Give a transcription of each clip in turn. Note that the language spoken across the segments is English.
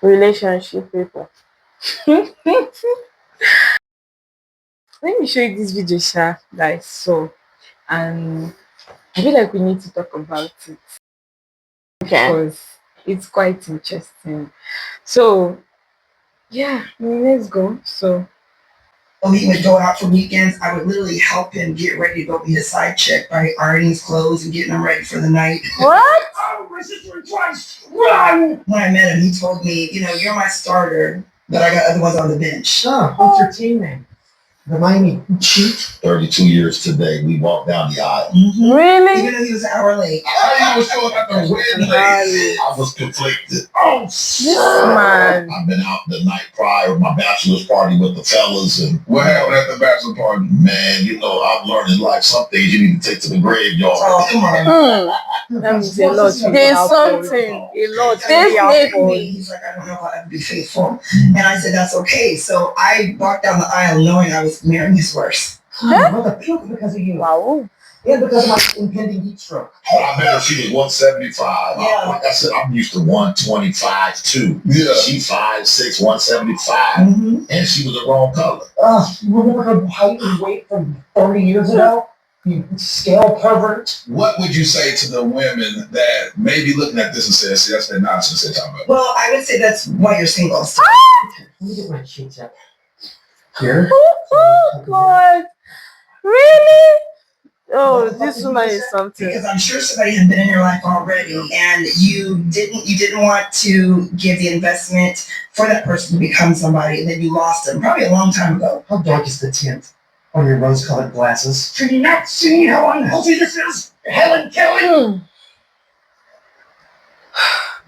relationship people. Let me show you this video, Sha, that I saw, and I feel like we need to talk about it Okay. because it's quite interesting. So, yeah, let's go. So, he would go out for weekends. I would literally help him get ready to go be a side chick by ironing his clothes and getting him ready for the night. what? Oh, my sister twice. Run! When I met him, he told me, you're my starter, but I got other ones on the bench. What's your team name? Remind me. Cheat. 32 years today, we walked down the aisle. Mm-hmm. Really? Even though he was an hour late. I was showing up at the wedding. I was conflicted. Oh, man. I've been out the night prior, my bachelor's party with the fellas. And what happened at the bachelor party? Man, I've learned in life some things you need to take to the graveyard. Oh, come on. That means a lot. There's something. A lot. Definitely. He's like, I don't know if I'll ever be faithful. And I said, that's okay. So I walked down the aisle knowing I was marrying his worst. Huh? Because of you. Wow. Yeah, because of my impending heat stroke. I met her, she was 175. Yeah. Like I said, I'm used to 125 too. Yeah. She 5'6", 175, Mm-hmm. and she was the wrong color. You remember her height and weight from 30 years ago? You scale pervert. What would you say to the women that may be looking at this and say, see, that's that nonsense they're talking about? Well, I would say that's why you're single. So. Let me get my sheets up. Here. Oh, God. Really? Oh, this woman is something. Because I'm sure somebody had been in your life already, and you didn't want to give the investment for that person to become somebody, and then you lost them probably a long time ago. How dark is the tint on your rose-colored glasses? Can you not see how unhealthy this is? Helen Kelly.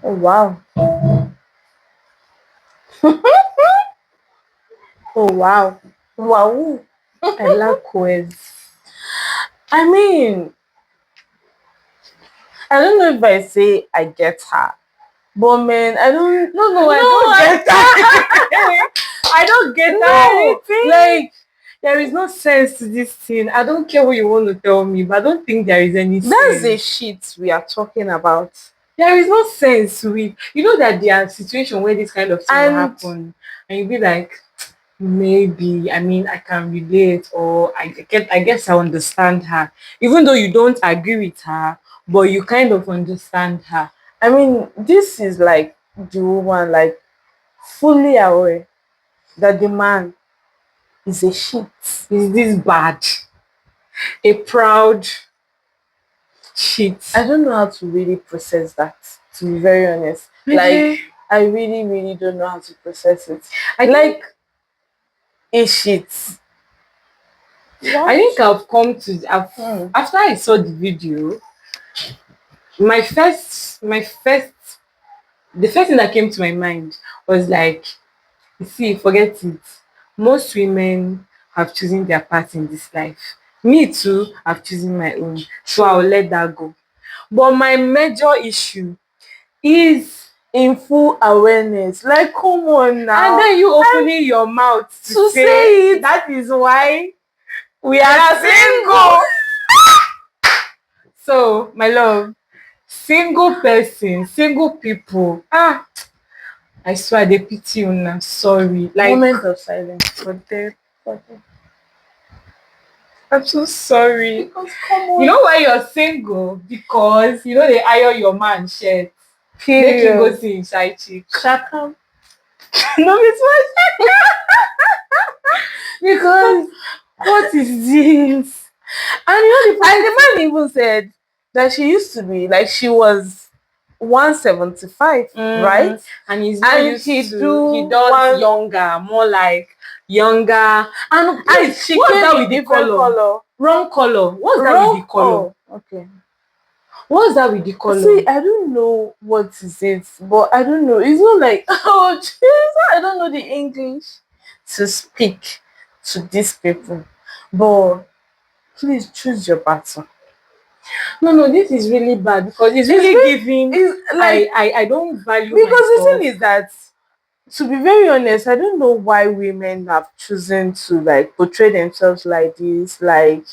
Oh, wow. Oh, wow. Wow. I like words. I mean, I don't know if I say I get her, but man, I don't get her. I don't get her. Like, there is no sense to this thing. I don't care what you want to tell me, but I don't think there is any sense. That's the shit we are talking about. There is no sense to it. You know that there are situations where this kind of thing will happen, and you'll be like, maybe, I mean, I can relate, or I guess I understand her, even though you don't agree with her, but you kind of understand her. I mean, this is like the woman, like, fully aware that the man is a shit, is this bad, a proud shit. I don't know how to really process that, to be very honest. Like, I really, really don't know how to process it. Like, a shit. I think I've come to after I saw the video, the first thing that came to my mind was like, see, forget it. Most women have chosen their path in this life. Me too, I've chosen my own. So I'll let that go. But my major issue is in full awareness. Like, come on now. And then you opening your mouth to say it. That is why we are single. So, my love, single person, single people. I swear they pity you now. Sorry. Like, moment of silence for them. I'm so sorry. Because come on. You know why you're single? Because they iron your man shirt. Make him go see his side chick. Shaka. No, it's what. Because what is this? And the man even said that she used to be like, she was 175, right? And he does younger, more like younger. And she what's that with the color? Wrong color. What's that with the color? Okay. What's that with the color? See, I don't know what is it, but I don't know. It's not like, oh, Jesus, I don't know the English to speak to these people. But please choose your battle. No, this is really bad because it's really giving. Like, I don't value because myself. The thing is that, to be very honest, I don't know why women have chosen to like portray themselves like this, like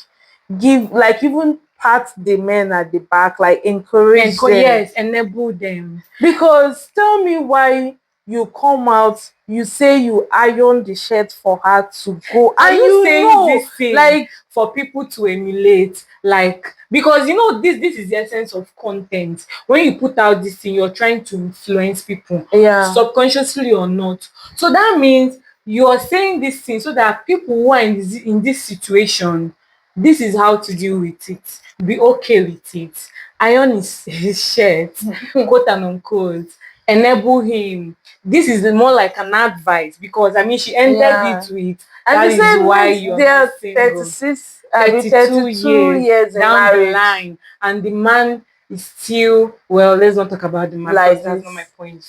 give, like even pat the men at the back, like encourage them. Yes, enable them. Because tell me why you come out, you say you iron the shirt for her to go, Are and you saying know, this thing like, for people to emulate, like, because you know this is the essence of content. When you put out this thing, you're trying to influence people, yeah, subconsciously or not. So that means you're saying this thing so that people who are in this situation, this is how to deal with it. Be okay with it. Iron his shirt, quote and unquote. Enable him. This is more like an advice, because I mean she ended yeah. it with And that they is said why wait, you're they not are single. 36, I mean 32 32 years years in down the marriage. line, and the man is still, well, let's not talk about the man Like because that's not my this. point.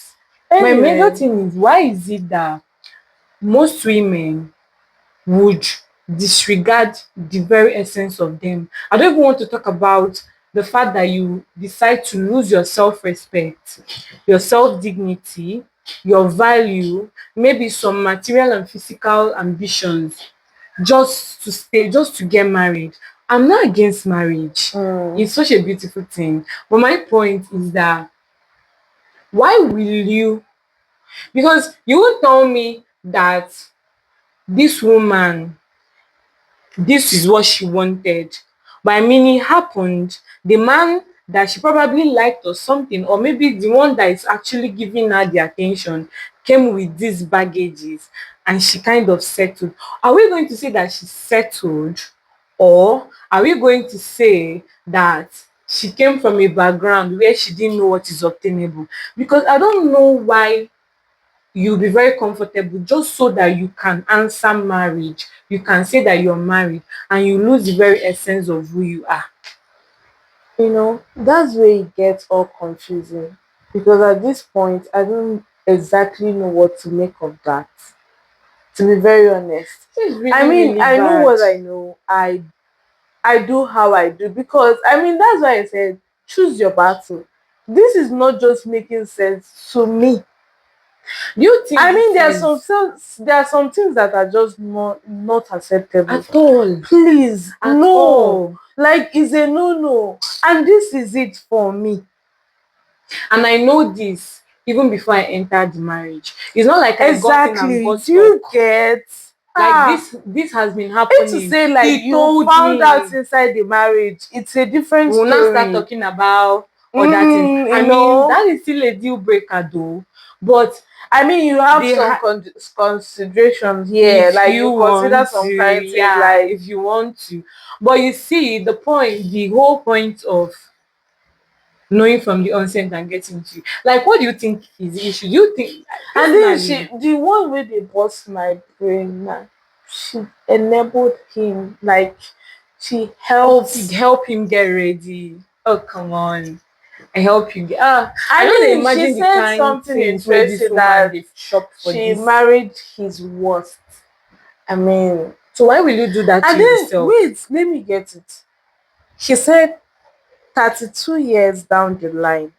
My major Anyway, thing is, why is it that most women would disregard the very essence of them? I don't even want to talk about the fact that you decide to lose your self-respect, your self-dignity, your value, maybe some material and physical ambitions, just to stay, just to get married. I'm not against marriage. It's such a beautiful thing. But my point is that, why will you, because you won't tell me that this woman, this is what she wanted. But I mean, it happened. The man that she probably liked or something, or maybe the one that is actually giving her the attention, came with these baggages and she kind of settled. Are we going to say that she settled, or are we going to say that she came from a background where she didn't know what is obtainable? Because I don't know why you'll be very comfortable just so that you can answer marriage. You can say that you're married and you lose the very essence of who you are. you know, that's where it gets all confusing. Because at this point, I don't exactly know what to make of that. To be very honest. It's I really, mean, really I know bad. what I know. I do how I do, because I mean that's why I said choose your battle. This is not just making sense to me. Do you think I mean, this is there are some things that are just not acceptable. at all? Please, At no. all. Like it's a no. And this is it for me. And I know this even before I entered the marriage. It's not like I got in and Exactly. got Do you stuck. get? Like Ah, this has been it's to happening. say like He you told found out me. inside the marriage. It's a different We will now start story. talking about other things. I You mean, know, that is still a deal breaker though. But I mean, you have they some considerations here. if Like you you consider want some to, kind of things, yeah, like if you want to. But you see, the whole point of knowing from the onset and getting to, like, what do you think is the issue? Do you think, and then personally, the one where they bust my brain, man, she enabled him. Like she oh, to helped. help him get ready? Oh, come on. I help you get, I I don't mean, she imagine the said kind something things where this interesting woman that they shop for she this. married his worst. I mean, So why will you do that and to then yourself? wait, let me get it. She said 32 years down the line,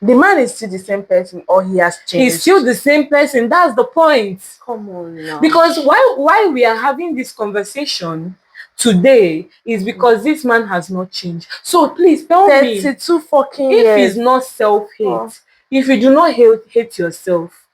the man is still the same person or he has He's still changed. the same person. That's the point. Come on now. Because why we are having this conversation today is because this man has not changed. So please tell me, 32 fucking if it's years. not Oh, self-hate, if you do not hate yourself,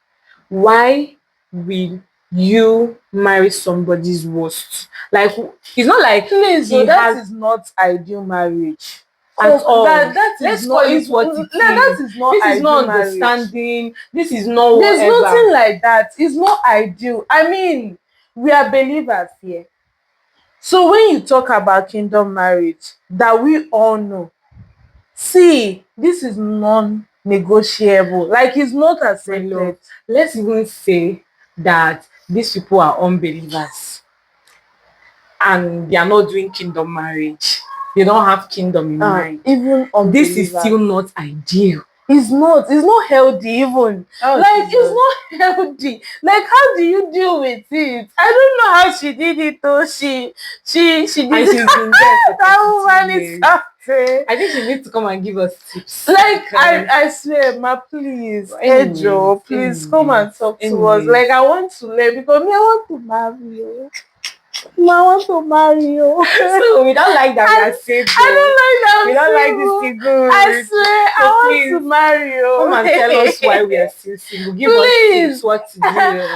why will you marry somebody's worst? Like, it's not like please, so he that has is not ideal marriage. at all. That is Let's call not it what it that is. is not This is ideal not marriage. understanding. This is not There's whatever. nothing like that. It's not ideal. I mean, we are believers here. So when you talk about kingdom marriage that we all know, see, this is non-negotiable. Like it's not My love, accepted. let's even say that these people are unbelievers and they are not doing kingdom marriage. They don't have kingdom in mind. Even This is unbelievers. still not ideal. It's not healthy even. Oh, Like Jesus. it's not healthy. Like how do you deal with it? I don't know how she did it though. She And did she's it. been there for That 32 woman is years. something. I think she needs to come and give us tips. Like Because, I swear, ma, please, hey anyways, Joe, please come and talk to us. Like I want to learn because me, I want to marry you. I want to marry you. So we don't like that we are single. I don't like that. We don't like this single. I swear, So I want please, to marry you. come and tell us why we are still single. Give us Please. tips what to do. I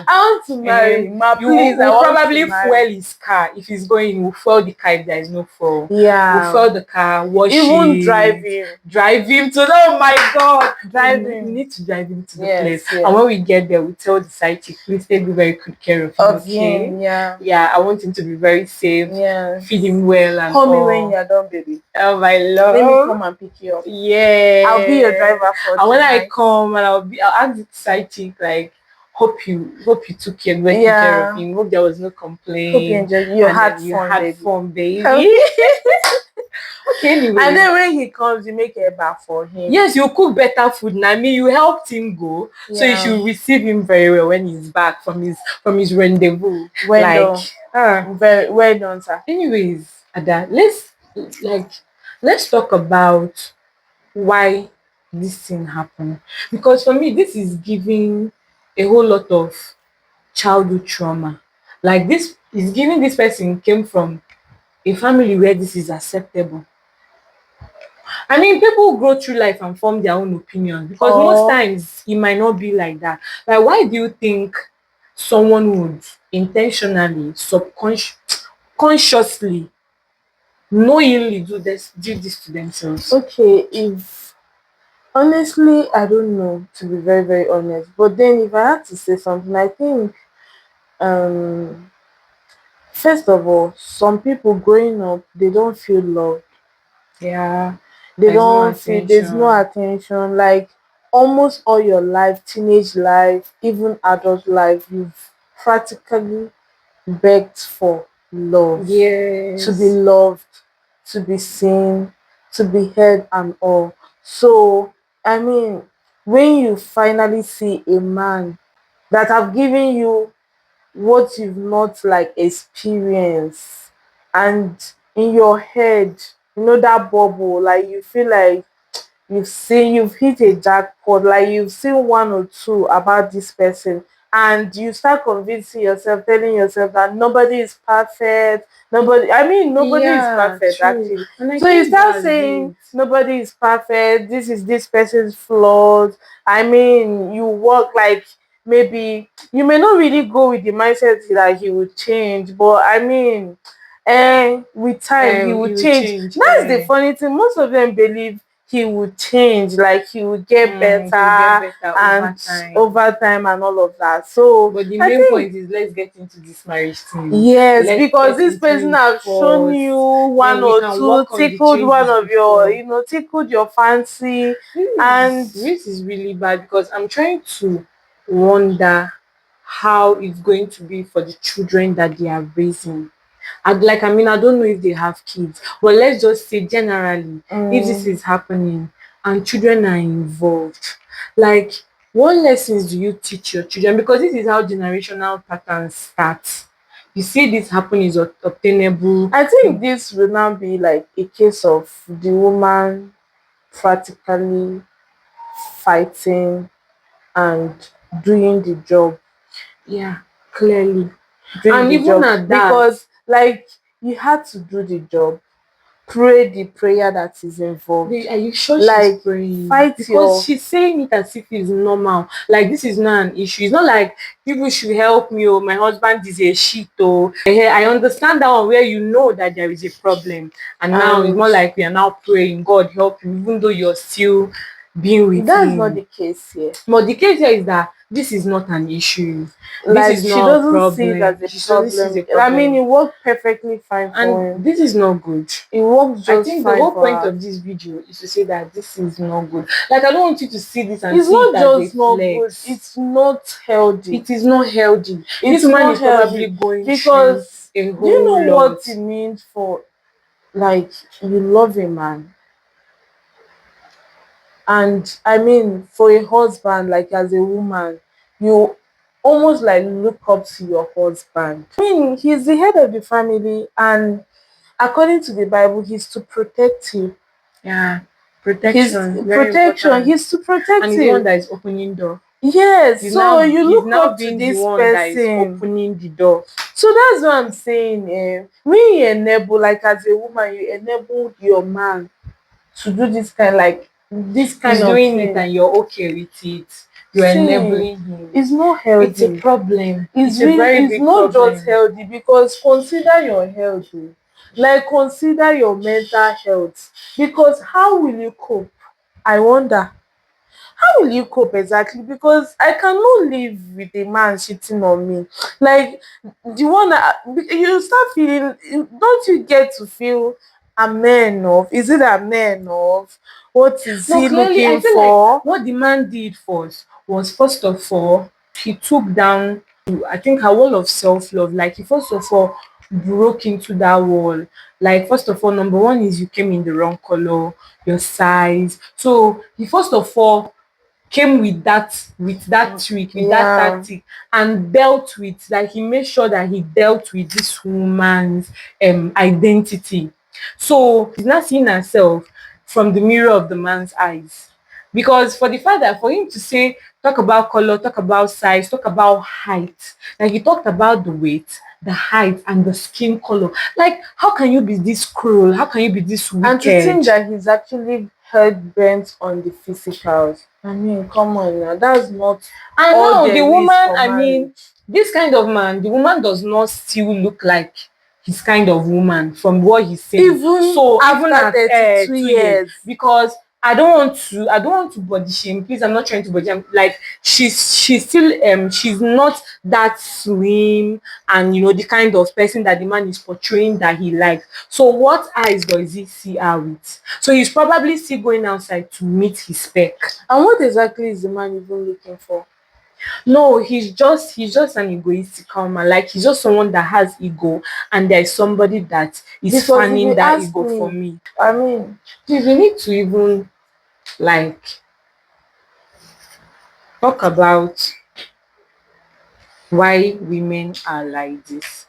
want to marry him. Please, I We'll want probably to marry. fuel his car. If he's going, we'll fuel the car if there is no fuel. Yeah. We'll fuel the car, wash Even it, drive him to, oh my God. Drive We him. need to drive him to the Yes, place. yes. And when we get there, we tell the side chick, please take very good care of him, okay? Him, yeah. Yeah, I want him to be very safe. Yeah. Feed him well and Call me all. when you're done, baby. Oh my love. Let me come and pick you up. Yeah. I'll be your driver for And when I tonight. come and I'll ask the side chick, like, hope you took care of him. Hope there was no complaint. Hope you enjoyed. You had fun, baby. Okay. Okay, anyway. And then when he comes, you make a bath for him. Yes, you cook better food. Nami, you helped him go. Yeah. So you should receive him very well when he's back from his rendezvous. Very well done, sir. Anyways, Ada, let's talk about why this thing happened. Because for me, this is giving a whole lot of childhood trauma. Like, this is giving this person came from a family where this is acceptable. I mean, people grow through life and form their own opinion because most times it might not be like that. Like, why do you think someone would intentionally, consciously, knowingly do this to themselves? Okay, honestly, I don't know, to be very, very honest. But then if I had to say something, I think first of all, some people growing up, they don't feel love. Yeah. They don't feel there's no attention. Like almost all your life, teenage life, even adult life, you've practically begged for love. Yes. To be loved, to be seen, to be heard and all. So I mean, when you finally see a man that have given you what you've not like experienced, and in your head, that bubble, like you feel like you've hit a jackpot, like you've seen one or two about this person, and you start convincing yourself, telling yourself that nobody is perfect. Nobody is perfect, true. actually. So you start saying nobody is perfect, this is this person's flaws. You work like, maybe you may not really go with the mindset that he would change, but with time he would change. That's the funny thing. Most of them believe he would change, like he would get better and over time and all of that. So but the main point is, let's get into this marriage thing. Yes, because this person have shown you one or two, tickled one of your, tickled your fancy. And this is really bad because I'm trying to wonder how it's going to be for the children that they are raising. I don't know if they have kids, but let's just say generally, if this is happening and children are involved, like, what lessons do you teach your children? Because this is how generational patterns start. You see this happen is obtainable. I think this will now be like a case of the woman practically fighting and doing the job. Yeah, clearly. And even at that, because like you had to do the job, pray the prayer that is involved. Are you sure she's praying? Because she's saying it as if it's normal. Like, this is not an issue. It's not like people should help me, or my husband is a shit, or I understand that one where you know that there is a problem, and now it's more like we are now praying, God help you, even though you're still being with him. That's not the case here. But the case here is that this is not an issue. Like, this is she not doesn't see it as a problem. It worked perfectly fine for him. This is not good. It works just fine. I think the whole point of this video is to say that this is not good. Like, I don't want you to see this and see it as a flex. It's not healthy. It is not healthy. This man is probably going through a whole lot. Do you know what it means for, like, you love a man, and for a husband, like, as a woman, you almost like look up to your husband. He's the head of the family, and according to the Bible, he's to protect you. Yeah, protection. He's to protect and you. And he's the one that is opening door. Yes, so you he's look now up to being the this one that is person. opening the door. So that's what I'm saying. When you enable, like as a woman, you enable your man to do this kind He's of doing it thing. and you're okay with it. You're See, enabling him. it's not It's a healthy. problem. It's It's a really, very it's big not just problem. healthy, because consider your health. Oh. Like consider your mental health. Because how will you cope? I wonder. How will you cope exactly? Because I cannot live with a man cheating on me. Like the one you start feeling, don't you get to feel I'm not enough? Is it I'm not enough? What is No, he clearly, I looking feel like for? what the man did first was first of all, he took down, I think, a wall of self love. Like, he first of all broke into that wall. Like, first of all, number one is you came in the wrong color, your size. So, he first of all came with that trick, with that Yeah. tactic, and dealt with, like, he made sure that he dealt with this woman's identity. So she's not seeing herself from the mirror of the man's eyes. Because for the fact that for him to say, talk about color, talk about size, talk about height, like he talked about the weight, the height, and the skin color. Like, how can you be this cruel? How can you be this And to wicked? think that he's actually head bent on the physicals. I mean, come on now. That's not And all now the there is woman, for I mean, marriage. this kind of man, the woman does not still look like his kind of woman from what he's saying. Even So even after at 32 2 years, years. because I don't want to body shame. Please, I'm not trying to body shame. Like, she's still she's not that slim, and the kind of person that the man is portraying that he likes. So what eyes does he see her with? So he's probably still going outside to meet his spec. And what exactly is the man even looking for? No, he's just an egoistical man. Like, he's just someone that has ego, and there's somebody that is Because if fanning you that ask ego for me, me. I mean, Please, we need to even, like, talk about why women are like this.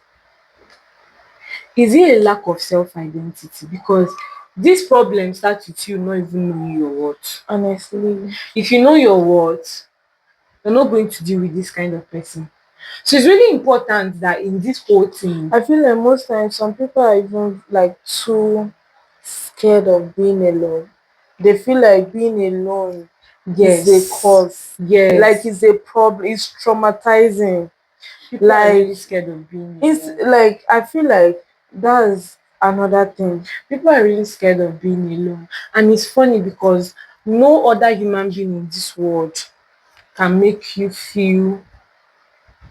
Is it a lack of self-identity? Because this problem starts with you not even knowing your worth. honestly, If you know your worth, you're not going to deal with this kind of person. So it's really important that in this whole thing, I feel like most times some people are even like too scared of being alone. They feel like being alone is a yes, cause. Like yes, it's a problem. It's traumatizing. people are Like really scared of being it's alone. like I feel like that's another thing. People are really scared of being alone. And it's funny because no other human being in this world can make you feel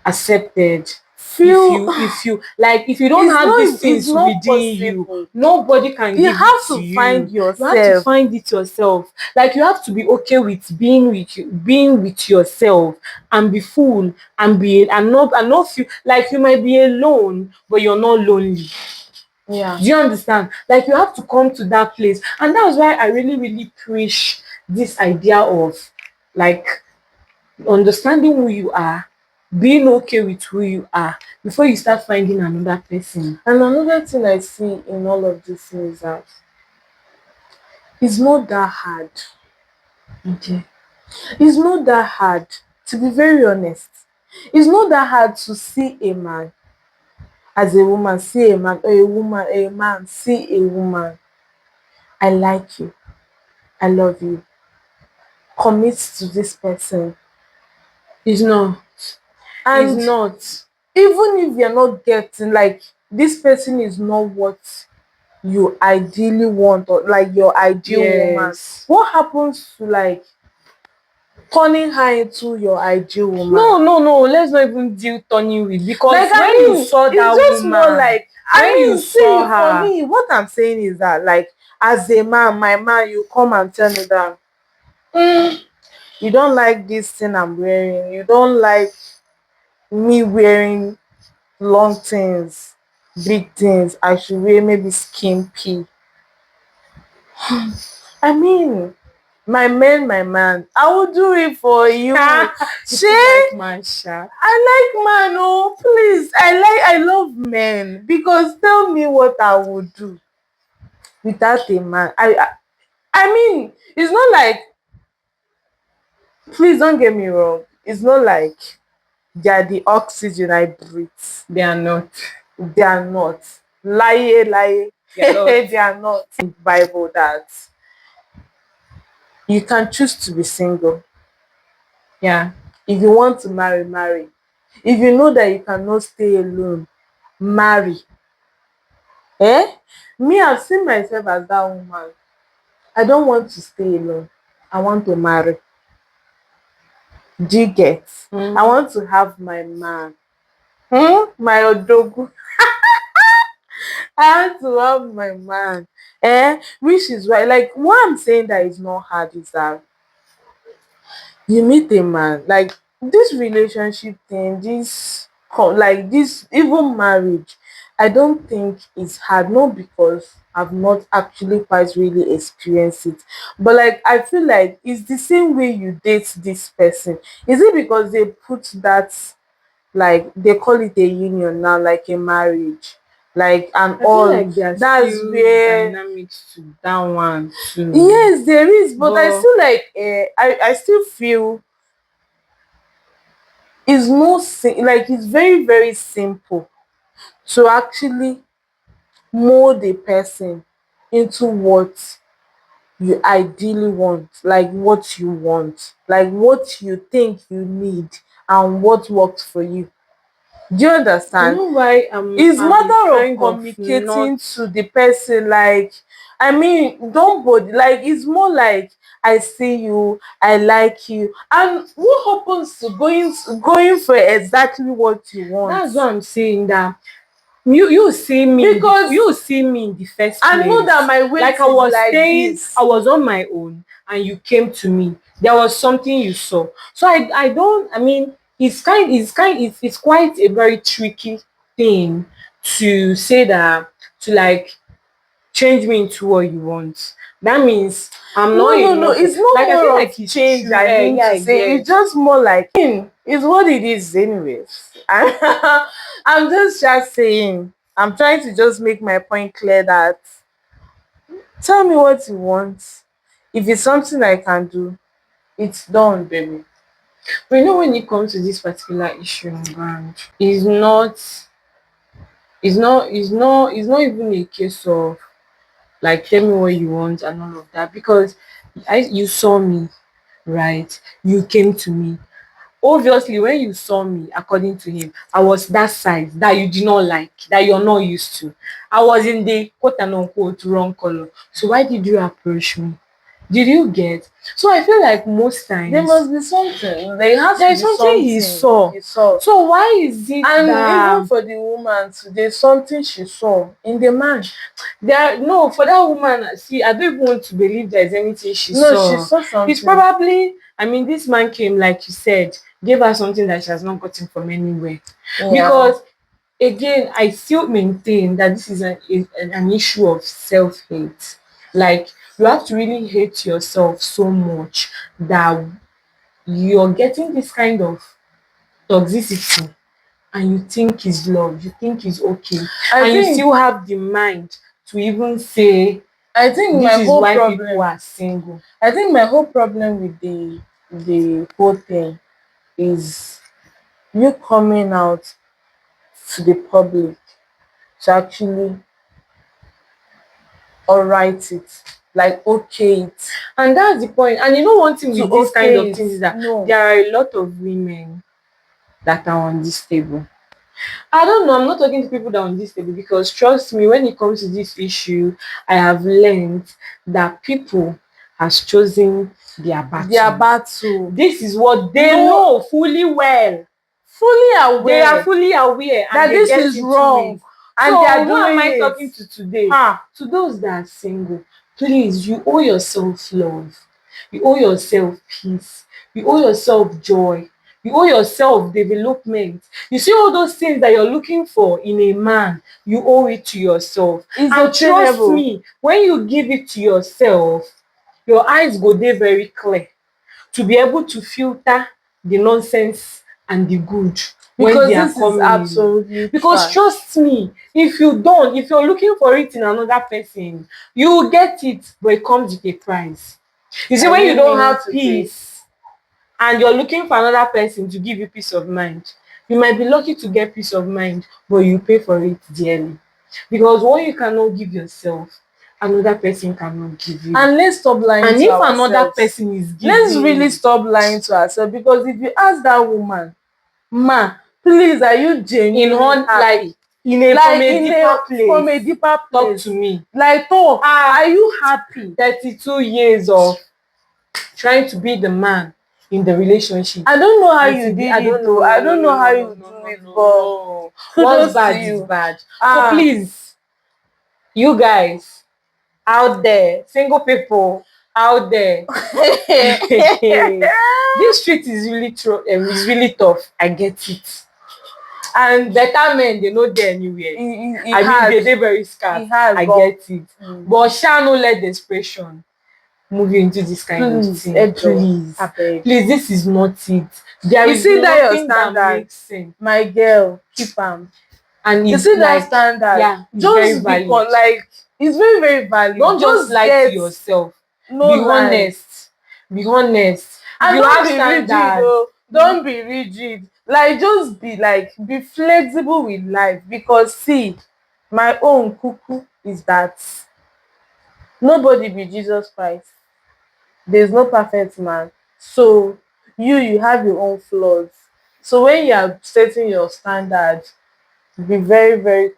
accepted. if Feel you if you like if you don't have these it's things not within you, possible. nobody can You give it have to to find you. You have to yourself. find it yourself. Like, you have to be okay with being with yourself, and be full, and not feel like you might be alone but you're not lonely. Yeah. Do you understand? Like, you have to come to that place. And that's why I really, really preach this idea of, like, understanding who you are, being okay with who you are before you start finding another person. And another thing I see in all of this is that it's not that hard. Okay. It's not that hard, to be very honest. It's not that hard to see a man as a woman, see a man, or a man, see a woman. I like you. I love you. Commit to this person. It's not. It's And not. even if you're not getting, like, this person is not what you ideally want, or like your ideal woman, Yes. what happens to like turning her into your ideal woman? No, no, no. Let's not even deal turning with, Like, because I when you mean, saw it's that just more woman, like, I when you mean, saw see, for her, me, what I'm saying is that, like, as a man, my man, you come and tell me that you don't like this thing I'm wearing, you don't like me wearing long things, big things, I should wear maybe skimpy. I mean, my man, I will do it for you. you feel like Shay, Marsha. I like man, oh please. I love men, because tell me what I would do without a man. I mean, it's not like, please don't get me wrong. it's not like they are the oxygen I breathe. They are not. They are not. Lie, lie. They are not. They are not. In Bible that you can choose to be single. Yeah. If you want to marry, marry. If you know that you cannot stay alone, marry. Eh? Me, I've seen myself as that woman. I don't want to stay alone. I want to marry. Do you get? I want to have my man. My odogu. I want to have my man. Which is why, like, what I'm saying that is not hard is that you meet a man, like this relationship thing, like this, even marriage, I don't think it's hard, not because I've not actually quite really experienced it, but like I feel like it's the same way you date this person. Is it because they put that, like they call it a union now, like a marriage, like, and I feel all like there are that's still where, dynamics to that one too. yes, there is, but I But still like, I still feel it's like it's very very simple to actually mold a person into what you ideally want, like what you want, like what you think you need, and what works for you. Do you you understand? know why I'm It's I'm matter of kind of not. communicating to the person, like, I mean, don't body, like it's more like I see you, I like you, and what happens to going for exactly what you want? That's what I'm saying. That you see me Because you see me in the first I know place. that my weight Like I is was like staying, this. I was on my own, and you came to me. There was something you saw. So I don't. I mean, it's quite a very tricky thing to say that, to like change me into what you want. That means I'm not No, no, no. enough. It's not Like I feel more of like it's change. true. I mean Yeah, to I say, it's get. just more like, it's what it is, anyways. I'm just saying. I'm trying to just make my point clear that tell me what you want. If it's something I can do, it's done, baby. But you know, when it comes to this particular issue on ground, it's not it's not even a case of like tell me what you want and all of that, because you saw me, right? You came to me. Obviously, when you saw me, according to him, I was that size that you did not like, that you're not used to. I was in the quote and unquote wrong color. So why did you approach me? Did you get? So I feel like most There times must be something. There has there to is be something he something saw. he saw. So why is it And even that for the woman too, there's something she saw in the man. there, no, for that woman, see, I don't even want to believe there's anything she No, she saw. saw It's something. probably, I mean, this man came, like you said, gave her something that she has not gotten from anywhere. Yeah. Because again, I still maintain that this is an issue of self-hate. Like you have to really hate yourself so much that you're getting this kind of toxicity, and you think is love, you think is okay, I and you think still have the mind to even say I think this my is whole why people problem are single. I think my whole problem with the whole thing is you coming out to the public to actually alright it, like okay it, And that's the point. And you know, one thing to with this kind okay of it. things is that No. there are a lot of women that are on this table. I don't know, I'm not talking to people that are on this table, because trust me, when it comes to this issue, I have learned that people has chosen their Their battles. battle. This is what they No, know fully well. fully They are aware fully aware and that they this get is into it. wrong and they So are who am doing I it. talking to today? Huh. To those that are single, please, you owe yourself love. You owe yourself peace. You owe yourself joy. You owe yourself development. You see all those things that you're looking for in a man, you owe it to yourself. It's And trust obtainable. me, when you give it to yourself, your eyes go dey very clear to be able to filter the nonsense and the good when Because they are this is coming in. absolutely Because trash. trust me, if you're looking for it in another person, you will get it, but it comes with a price. You see, Are when you you don't willing have to pay? peace, and you're looking for another person to give you peace of mind, you might be lucky to get peace of mind, but you pay for it dearly. Because what you cannot give yourself, another person cannot give you. And let's stop lying And to if ourselves. another person is giving, let's really stop lying to ourselves, because if you ask that woman, ma, please, are you genuinely happy? like in a Like from a deeper place, from a deeper talk place, to me. like, talk. Are you happy? 32 years of trying to be the man in the relationship. I don't know how you did it though. I don't know how you do it, but what's bad is bad. So please, you guys out there, single people out there, this street is really is really tough. I get it. And better men, they know they're anywhere. I mean, they're very scarce. I get it. But shall not let desperation move you into this kind of thing. Please, this is not it. There is nothing that makes sense. My girl, keep am. And you see that standard? Yeah, it's just very valid. Like, it's very, very valid. Don't just lie to yourself. No, be honest. Be honest. And don't be rigid though. Don't be rigid. Like, just be flexible with life. Because see, my own cuckoo is that nobody be Jesus Christ. There's no perfect man. So you have your own flaws. So when you are setting your standard, be very, very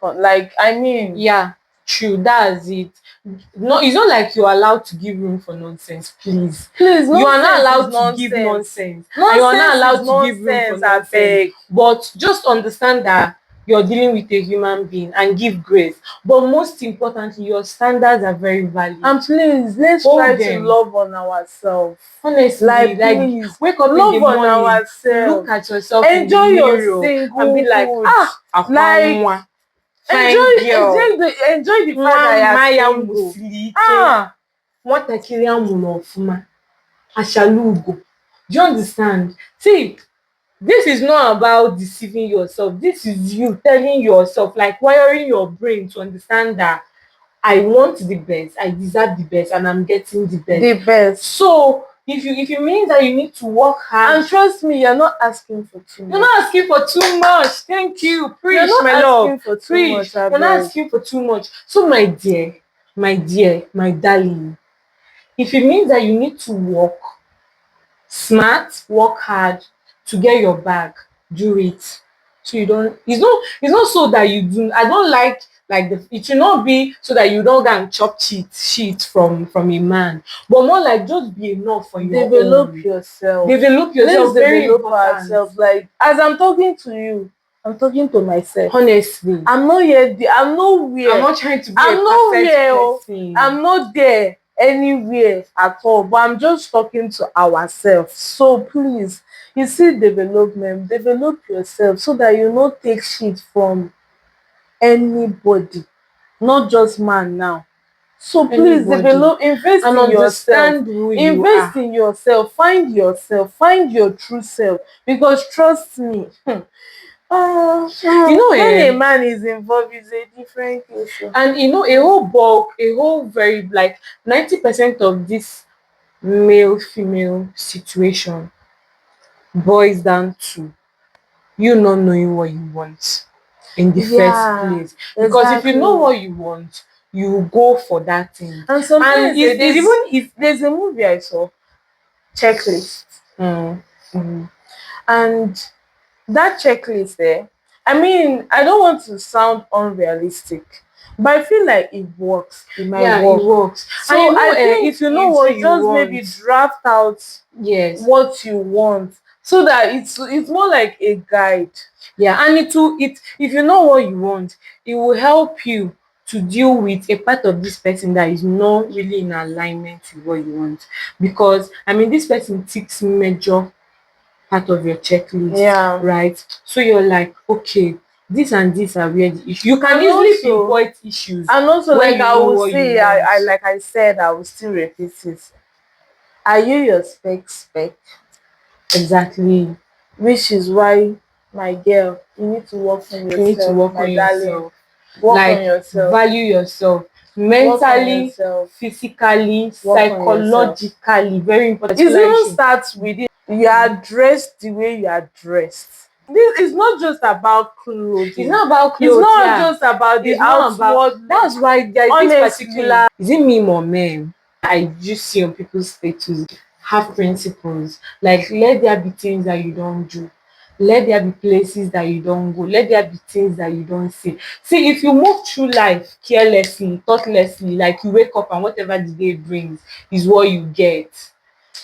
yeah, true, that's it. No, it's not like you're allowed to give room for nonsense. Please, you are not allowed to give nonsense. You are not allowed to give room for nonsense. But just understand that you're dealing with a human being and give grace. But most importantly, your standards are very valid. And please, let's try to love on ourselves. Honestly, like wake up in the morning, look at yourself, enjoy in the mirror, your single and be like, like, enjoy the fact that you're single. Do you understand? See, this is not about deceiving yourself. This is you telling yourself, like wiring your brain to understand that I want the best, I deserve the best, and I'm getting the best. The best. So if it means that you need to work hard, and trust me, you're not asking for too much. You're not asking for too much. Thank you. Preach, my love. Preach. You're not asking for too much. So my dear, my darling, if it means that you need to work smart, work hard to get your bag, do it. So you don't. It's not so that you do. I don't like it should not be so that you don't go and chop shit from a man, but more like just be enough for your develop own. yourself. Develop yourself. Let's very develop important. ourselves. Like, as I'm talking to you, I'm talking to myself. Honestly, I'm not yet. I'm nowhere. I'm not trying to be a perfect person. I'm not there anywhere at all. But I'm just talking to ourselves. So please, you see, develop yourself so that you not take shit from anybody, not just man now. So please develop, invest in yourself. Invest in yourself. Find your true self. Because trust me, when a man is involved, it's a different issue. And a whole very 90% of this male-female situation boils down to you not knowing what you want in the first place. Because if you know what you want, you go for that thing. And sometimes there's a movie I saw, Checklist. And that checklist there, I mean, I don't want to sound unrealistic, but I feel like it works. It might work. It works. So I think if you know what you want, maybe draft out what you want, so that it's more like a guide. Yeah, and if you know what you want, it will help you to deal with a part of this person that is not really in alignment with what you want. Because I mean, this person ticks major part of your checklist, right? So you're like, okay, this and this are where the issues. You can easily pinpoint issues. And also, like I will say, like I said, I will still repeat it. Are you your spec? Exactly. Which is why, my girl, you need to work on yourself. You need to work on yourself. Work on yourself. Value yourself. Mentally, physically, psychologically. Very important. It even starts within. You are dressed the way you are dressed. This is not just about clothes. It's not about clothes. It's not yeah. just about the It's not about. outward. That's why there is this Honestly. particular. Is it me or men? I just see on people's status have principles. Like let there be things that you don't do. Let there be places that you don't go. Let there be things that you don't see. See, if you move through life carelessly, thoughtlessly, like you wake up and whatever the day brings is what you get.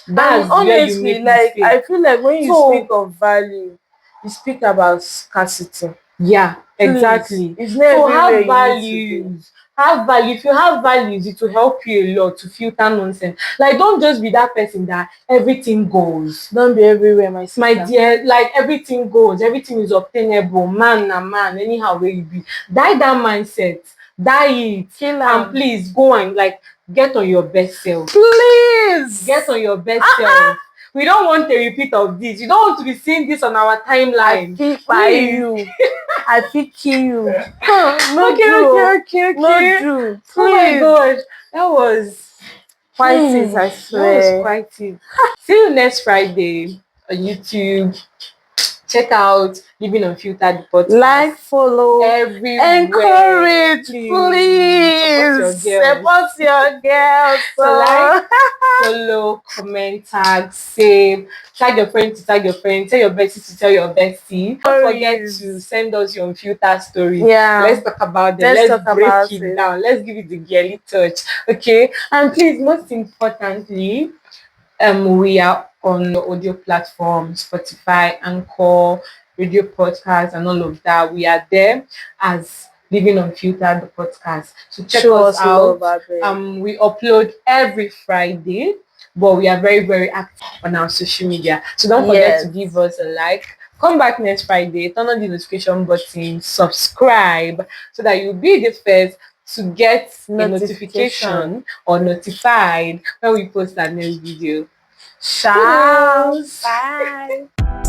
And That's where you honestly, make like mistake. I feel like when you So speak of value, you speak about scarcity. yeah, Please, exactly. it's not So everywhere have you need to be. values. Have value. If you have values, it will help you a lot to filter nonsense. Like don't just be that person that everything goes. Don't be everywhere, my sister. My dear, like everything goes, everything is obtainable. Man na man, anyhow where you be. Die that mindset. Die it. Kill And am. please go and like get on your best self. Please Get on your best self. We don't want a repeat of this. You don't want to be seeing this on our timeline. I feel by Please. you. I feel kill you. No Okay. No do. Please. Oh my gosh, that was Quite it, I that was swear. quite it. See you next Friday on YouTube. Check out Living Unfiltered the podcast. Like, follow, everywhere. encourage, please. Support your girls. Support your girls. So like, follow, comment, tag, save, tag your friend to tag your friend, tell your bestie to tell your bestie. Don't forget to send us your unfiltered story. Yeah. Let's talk about them. Let's break it down. Let's give it the girly touch. Okay. And please, most importantly, we are on audio platforms, Spotify, Anchor, radio podcast, and all of that. We are there as Living Unfiltered the podcast. So check us out. We upload every Friday, but we are very, very active on our social media. So don't forget to give us a like. Come back next Friday, turn on the notification button, subscribe so that you'll be the first to get a notification or notified when we post our next video. Ciao. Bye.